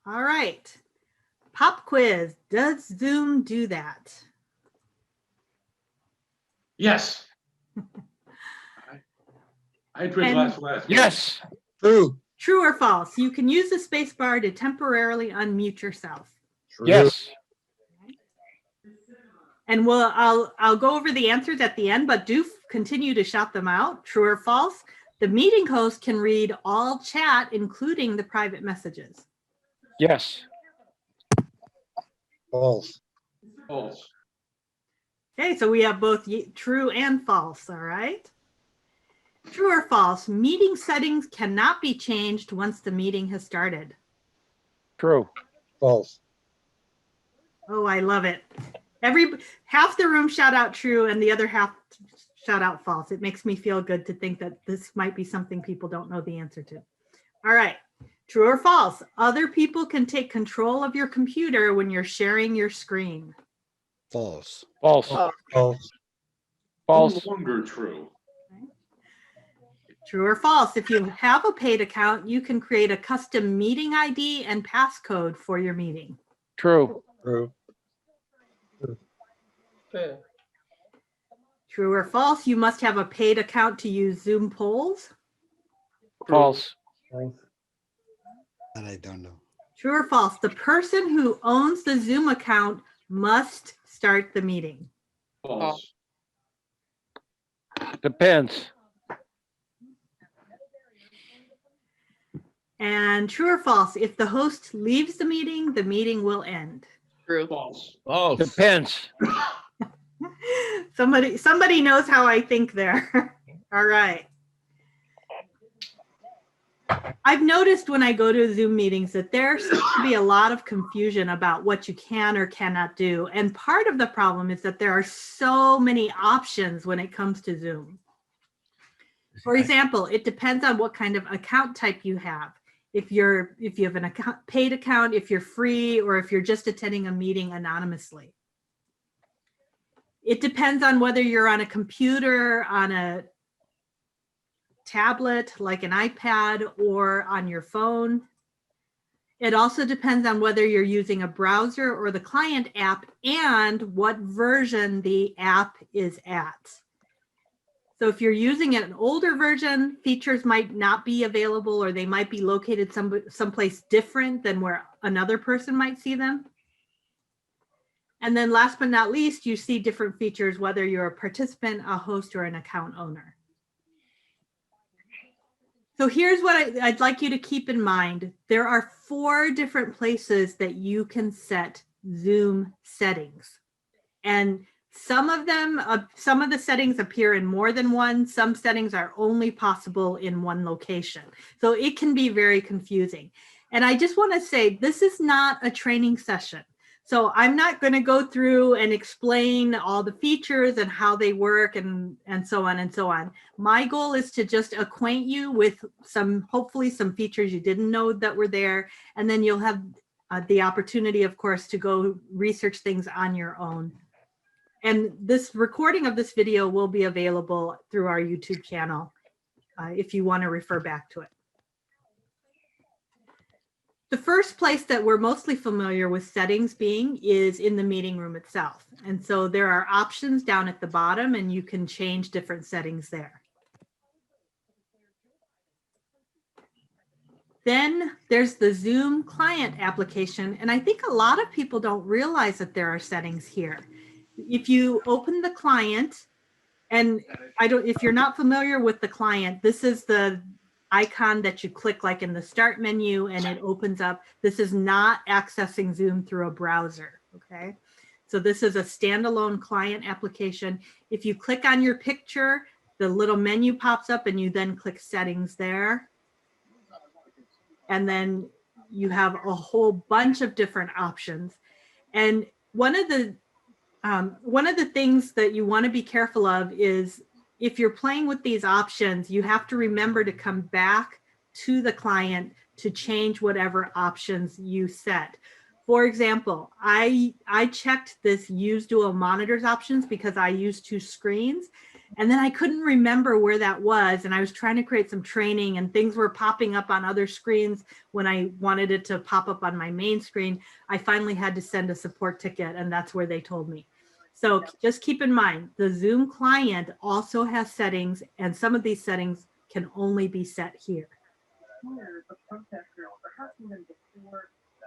All right. Pop quiz. Does Zoom do that? Yes. I drink And last. Yes. True. true or false? You can use the space bar to temporarily unmute yourself. True. Yes. And I'll go over the answers at the end, but do continue to shout them out. True or false? The meeting host can read all chat, including the private messages. Yes. False. False. Okay, so we have both true and false, all right? True or false? Meeting settings cannot be changed once the meeting has started. True. False. Oh, I love it. Half the room shout out true and the other half shout out false. It makes me feel good to think that this might be something people don't know the answer to. All right. True or false? Other people can take control of your computer when you're sharing your screen. False. False. False. False. No longer true. True or false? If you have a paid account, you can create a custom meeting ID and passcode for your meeting. True. True. True or false? You must have a paid account to use Zoom polls. False. That I don't know. True or false? The person who owns the Zoom account must start the meeting. False. Depends. And true or false? If the host leaves the meeting will end. True. False. False. Depends. Somebody knows how I think there. All right. I've noticed when I go to Zoom meetings that there seems to be a lot of confusion about what you can or cannot do. And part of the problem is that there are so many options when it comes to Zoom. For example, it depends on what kind of account type you have. If you have an paid account, if you're free, or if you're just attending a meeting anonymously. It depends on whether you're on a computer, on a tablet like an iPad, or on your phone. It also depends on whether you're using a browser or the client app and what version the app is at. So if you're using an older version, features might not be available, or they might be located someplace different than where another person might see them. And then last but not least, you see different features, whether you're a participant, a host, or an account owner. So here's what I'd like you to keep in mind. There are 4 different places that you can set Zoom settings. And some of the settings appear in more than one. Some settings are only possible in one location. So it can be very confusing. And I just want to say, this is not a training session. So I'm not going to go through and explain all the features and how they work and so on and so on. My goal is to just acquaint you with hopefully some features you didn't know that were there. And then you'll have the opportunity, of course, to go research things on your own. And this recording of this video will be available through our YouTube channel if you want to refer back to it. The first place that we're mostly familiar with settings being is in the meeting room itself. And so there are options down at the bottom and you can change different settings there. Then there's the Zoom client application. And I think a lot of people don't realize that there are settings here. If you open the client, and if you're not familiar with the client, this is the icon that you click like in the start menu and it opens up. This is not accessing Zoom through a browser, okay? So this is a standalone client application. If you click on your picture, the little menu pops up and you then click settings there. And then you have a whole bunch of different options. And one of the things that you want to be careful of is if you're playing with these options, you have to remember to come back to the client to change whatever options you set. For example, I checked this use dual monitors options because I use 2 screens. And then I couldn't remember where that was. And I was trying to create some training and things were popping up on other screens when I wanted it to pop up on my main screen. I finally had to send a support ticket, and that's where they told me. So just keep in mind, the Zoom client also has settings, and some of these settings can only be set here.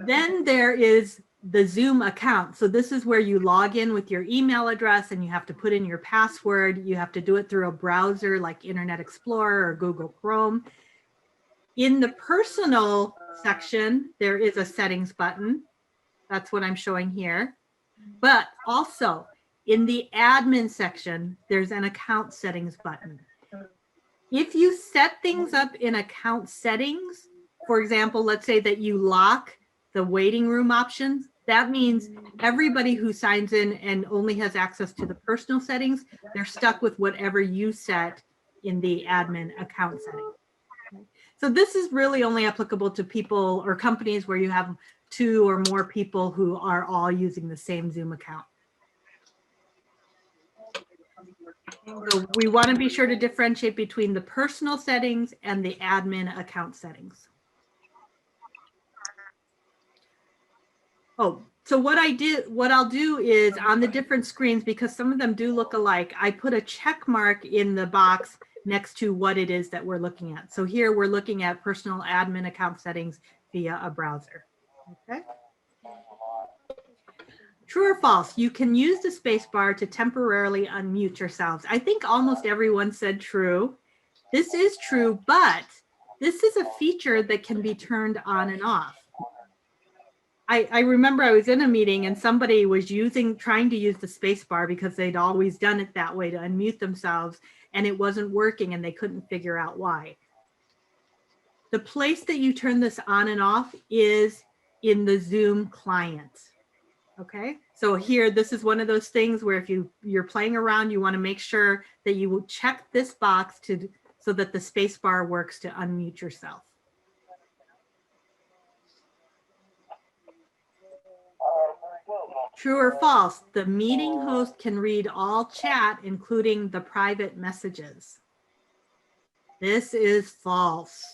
Then there is the Zoom account. So this is where you log in with your email address and you have to put in your password. You have to do it through a browser like Internet Explorer or Google Chrome. In the personal section, there is a settings button. That's what I'm showing here. But also in the admin section, there's an account settings button. If you set things up in account settings, for example, let's say that you lock the waiting room options, that means everybody who signs in and only has access to the personal settings, they're stuck with whatever you set in the admin account setting. So this is really only applicable to people or companies where you have 2 or more people who are all using the same Zoom account. So we want to be sure to differentiate between the personal settings and the admin account settings. Oh, so what I'll do is on the different screens, because some of them do look alike, I put a check mark in the box next to what it is that we're looking at. So here we're looking at personal admin account settings via a browser. Okay. True or false, you can use the space bar to temporarily unmute yourselves. I think almost everyone said true. This is true, but this is a feature that can be turned on and off. I remember I was in a meeting and somebody was trying to use the space bar because they'd always done it that way to unmute themselves, and it wasn't working and they couldn't figure out why. The place that you turn this on and off is in the Zoom client. Okay, so here, this is one of those things where if you're playing around, you want to make sure that you will check this box so that the space bar works to unmute yourself. True or false, the meeting host can read all chat, including the private messages. This is false.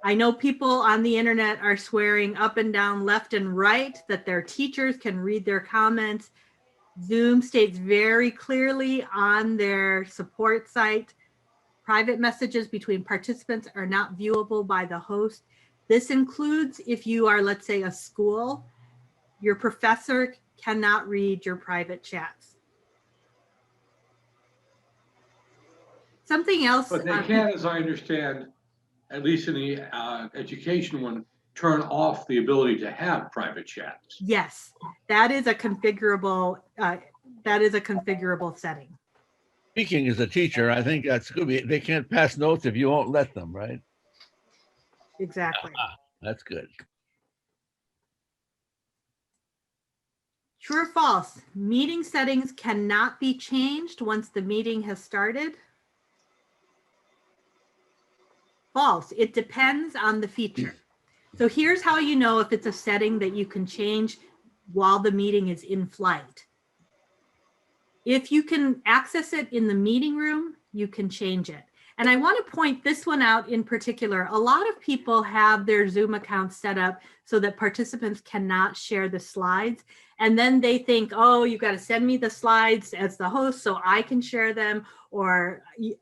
I know people on the internet are swearing up and down, left and right, that their teachers can read their comments. Zoom states very clearly on their support site, private messages between participants are not viewable by the host. This includes if you are, let's say, a school, your professor cannot read your private chats. Something else. But they can, as I understand, at least in the education one, turn off the ability to have private chats. Yes, that is a configurable setting. Speaking as a teacher, I think that's good. They can't pass notes if you won't let them, right? Exactly. That's good. True or false? Meeting settings cannot be changed once the meeting has started. False. It depends on the feature. So here's how you know if it's a setting that you can change while the meeting is in flight. If you can access it in the meeting room, you can change it. And I want to point this one out in particular. A lot of people have their Zoom accounts set up so that participants cannot share the slides. And then they think, oh, you got to send me the slides as the host so I can share them, or you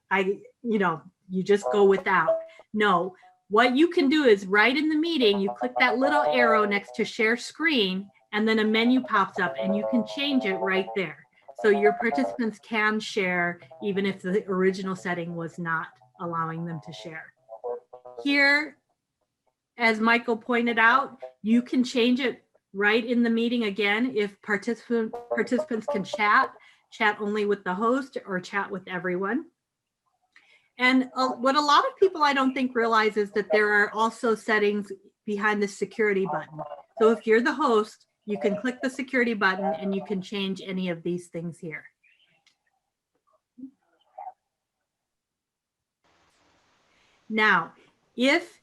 just go without. No, what you can do is right in the meeting, you click that little arrow next to share screen, and then a menu pops up and you can change it right there. So your participants can share even if the original setting was not allowing them to share. Here, as Michael pointed out, you can change it right in the meeting again if participants can chat only with the host or chat with everyone. And what a lot of people I don't think realize is that there are also settings behind the security button. So if you're the host, you can click the security button and you can change any of these things here. Now, if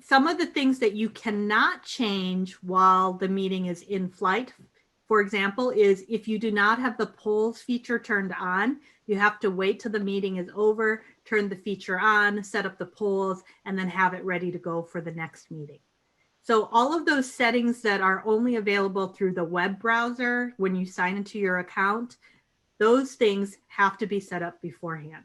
some of the things that you cannot change while the meeting is in flight, for example, is if you do not have the polls feature turned on, you have to wait till the meeting is over, turn the feature on, set up the polls, and then have it ready to go for the next meeting. So all of those settings that are only available through the web browser when you sign into your account, those things have to be set up beforehand.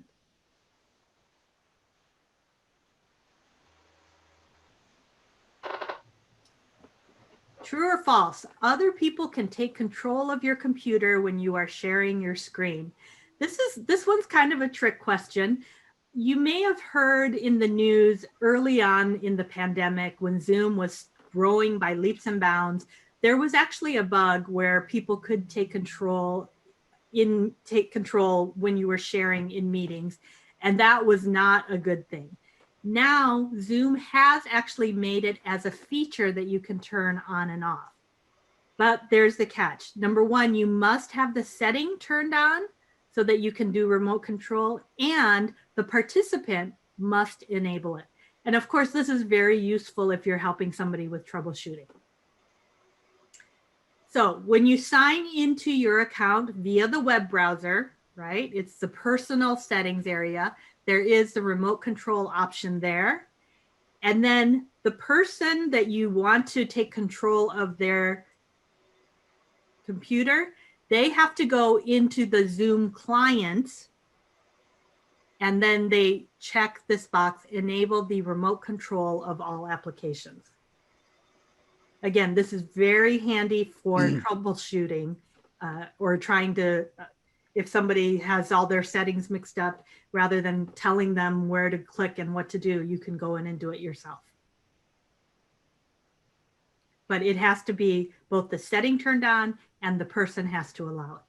True or false? Other people can take control of your computer when you are sharing your screen. This one's kind of a trick question. You may have heard in the news early on in the pandemic when Zoom was growing by leaps and bounds, there was actually a bug where people could take control when you were sharing in meetings, and that was not a good thing. Now, Zoom has actually made it as a feature that you can turn on and off. But there's the catch. Number one, you must have the setting turned on so that you can do remote control, and the participant must enable it. And of course, this is very useful if you're helping somebody with troubleshooting. So when you sign into your account via the web browser, right, it's the personal settings area. There is the remote control option there. And then the person that you want to take control of their computer, they have to go into the Zoom client, and then they check this box, enable the remote control of all applications. Again, this is very handy for troubleshooting or trying to, if somebody has all their settings mixed up, rather than telling them where to click and what to do, you can go in and do it yourself. But it has to be both the setting turned on and the person has to allow it.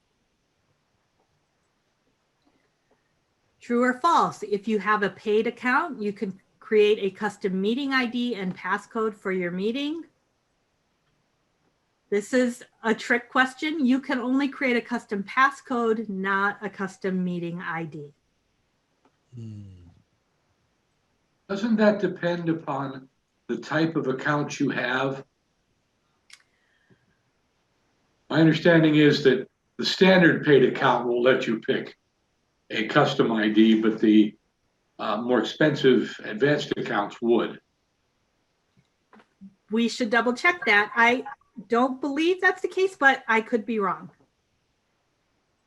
True or false? If you have a paid account, you can create a custom meeting ID and passcode for your meeting. This is a trick question. You can only create a custom passcode, not a custom meeting ID. Doesn't that depend upon the type of account you have? My understanding is that the standard paid account will let you pick a custom ID, but the more expensive advanced accounts would. We should double check that. I don't believe that's the case, but I could be wrong.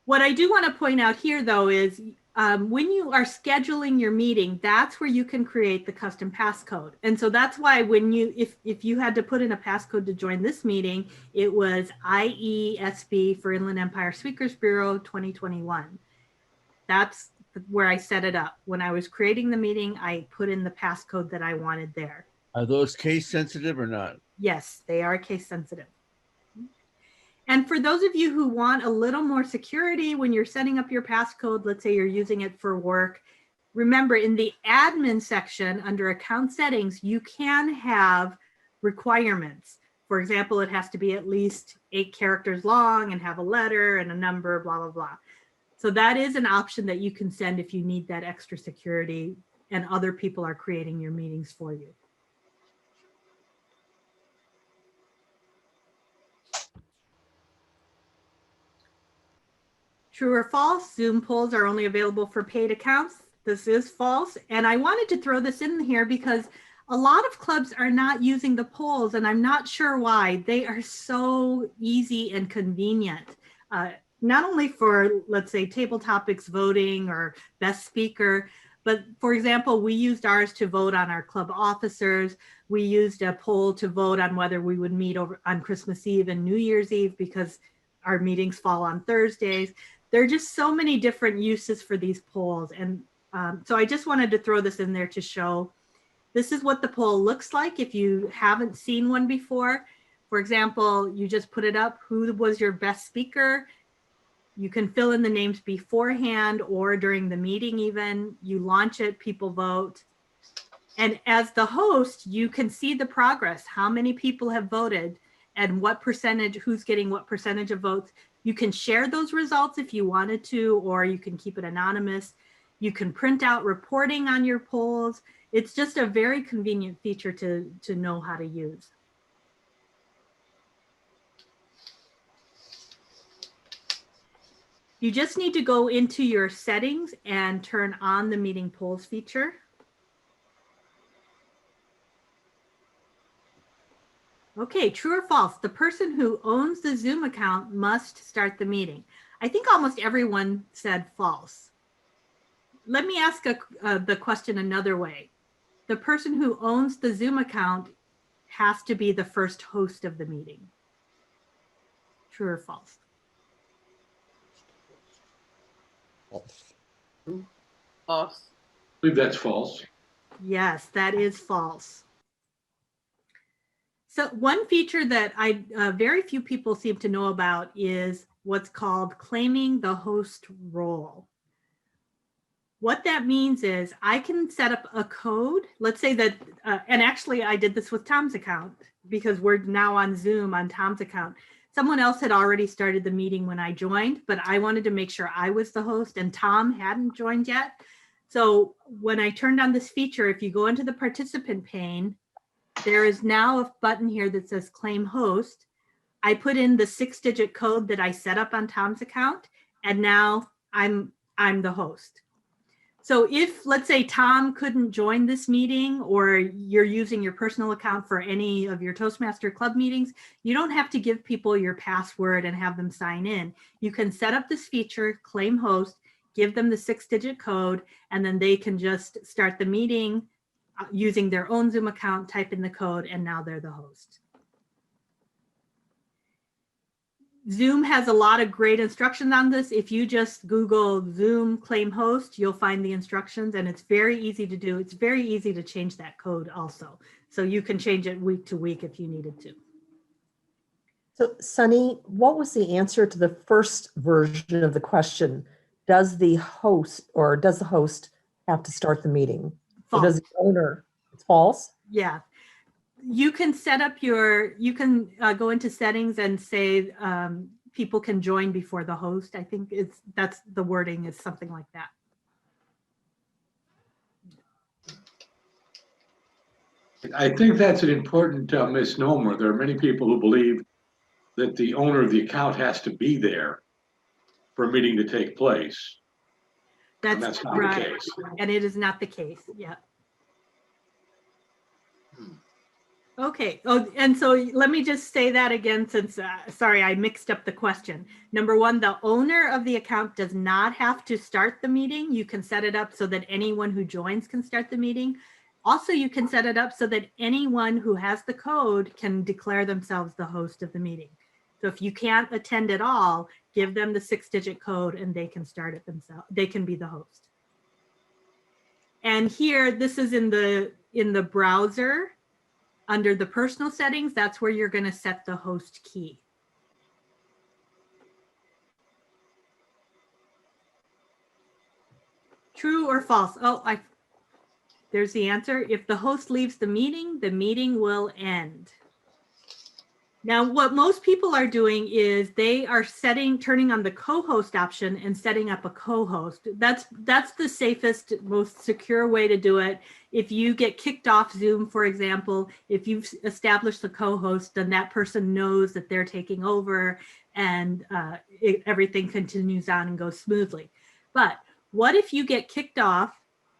What I do want to point out here, though, is when you are scheduling your meeting, that's where you can create the custom passcode. And so that's why when you, if you had to put in a passcode to join this meeting, it was IESB for Inland Empire Speakers Bureau 2021. That's where I set it up. When I was creating the meeting, I put in the passcode that I wanted there. Are those case sensitive or not? Yes, they are case sensitive. And for those of you who want a little more security when you're setting up your passcode, let's say you're using it for work, remember in the admin section under account settings, you can have requirements. For example, it has to be at least 8 characters long and have a letter and a number, blah, blah, blah. So that is an option that you can send if you need that extra security and other people are creating your meetings for you. True or false? Zoom polls are only available for paid accounts. This is false. And I wanted to throw this in here because a lot of clubs are not using the polls, and I'm not sure why. They are so easy and convenient. Not only for, let's say, table topics voting or best speaker, but for example, we used ours to vote on our club officers. We used a poll to vote on whether we would meet over on Christmas Eve and New Year's Eve because our meetings fall on Thursdays. There are just so many different uses for these polls. And so I just wanted to throw this in there to show this is what the poll looks like if you haven't seen one before. For example, you just put it up, who was your best speaker? You can fill in the names beforehand or during the meeting even. You launch it, people vote. And as the host, you can see the progress, how many people have voted and what percentage, who's getting what percentage of votes. You can share those results if you wanted to, or you can keep it anonymous. You can print out reporting on your polls. It's just a very convenient feature to know how to use. You just need to go into your settings and turn on the meeting polls feature. Okay, true or false? The person who owns the Zoom account must start the meeting. I think almost everyone said false. Let me ask the question another way. The person who owns the Zoom account has to be the first host of the meeting. True or false? False. False. I believe that's false. Yes, that is false. So one feature that very few people seem to know about is what's called claiming the host role. What that means is I can set up a code. Let's say that, and actually I did this with Tom's account because we're now on Zoom on Tom's account. Someone else had already started the meeting when I joined, but I wanted to make sure I was the host and Tom hadn't joined yet. So when I turned on this feature, if you go into the participant pane, there is now a button here that says claim host. I put in the 6-digit code that I set up on Tom's account, and now I'm the host. So if, let's say, Tom couldn't join this meeting, or you're using your personal account for any of your Toastmaster Club meetings, you don't have to give people your password and have them sign in. You can set up this feature, claim host, give them the 6-digit code, and then they can just start the meeting using their own Zoom account, type in the code, and now they're the host. Zoom has a lot of great instructions on this. If you just Google Zoom claim host, you'll find the instructions, and it's very easy to do. It's very easy to change that code also. So you can change it week to week if you needed to. So Suni, what was the answer to the first version of the question? Does the host have to start the meeting? False. Or does the owner? It's false? Yeah. You can set up you can go into settings and say people can join before the host. I think that's the wording is something like that. I think that's an important misnomer. There are many people who believe that the owner of the account has to be there for a meeting to take place. And that's not right. the case. And it is not the case. Yeah. Okay. Oh, and so let me just say that again, since, sorry, I mixed up the question. Number one, the owner of the account does not have to start the meeting. You can set it up so that anyone who joins can start the meeting. Also, you can set it up so that anyone who has the code can declare themselves the host of the meeting. So if you can't attend at all, give them the 6-digit code and they can start it themselves. They can be the host. And here, this is in the browser. Under the personal settings, that's where you're going to set the host key. True or false? Oh, there's the answer. If the host leaves the meeting will end. Now, what most people are doing is they are turning on the co-host option and setting up a co-host. That's the safest, most secure way to do it. If you get kicked off Zoom, for example, if you've established the co-host, then that person knows that they're taking over and everything continues on and goes smoothly. But what if you get kicked off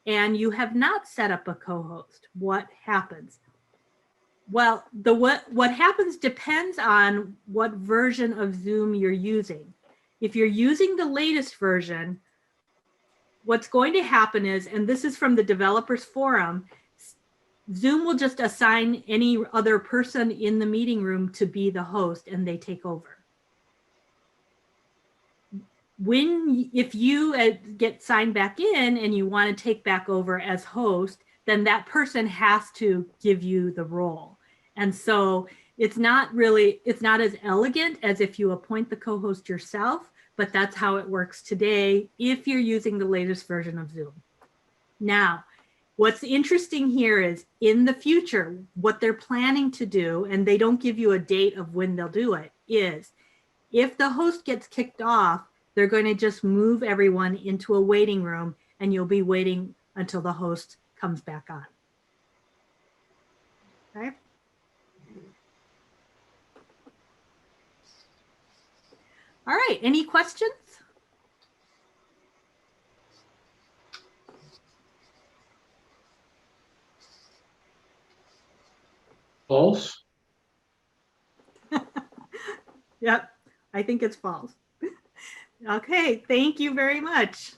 and you have not set up a co-host? What happens? Well, what happens depends on what version of Zoom you're using. If you're using the latest version, what's going to happen is, and this is from the developers forum, Zoom will just assign any other person in the meeting room to be the host and they take over. If you get signed back in and you want to take back over as host, then that person has to give you the role. And so it's not as elegant as if you appoint the co-host yourself, but that's how it works today if you're using the latest version of Zoom. Now, what's interesting here is in the future, what they're planning to do, and they don't give you a date of when they'll do it, is if the host gets kicked off, they're going to just move everyone into a waiting room and you'll be waiting until the host comes back on. Okay. All right, any questions? false. Yep, I think it's false. Okay, thank you very much.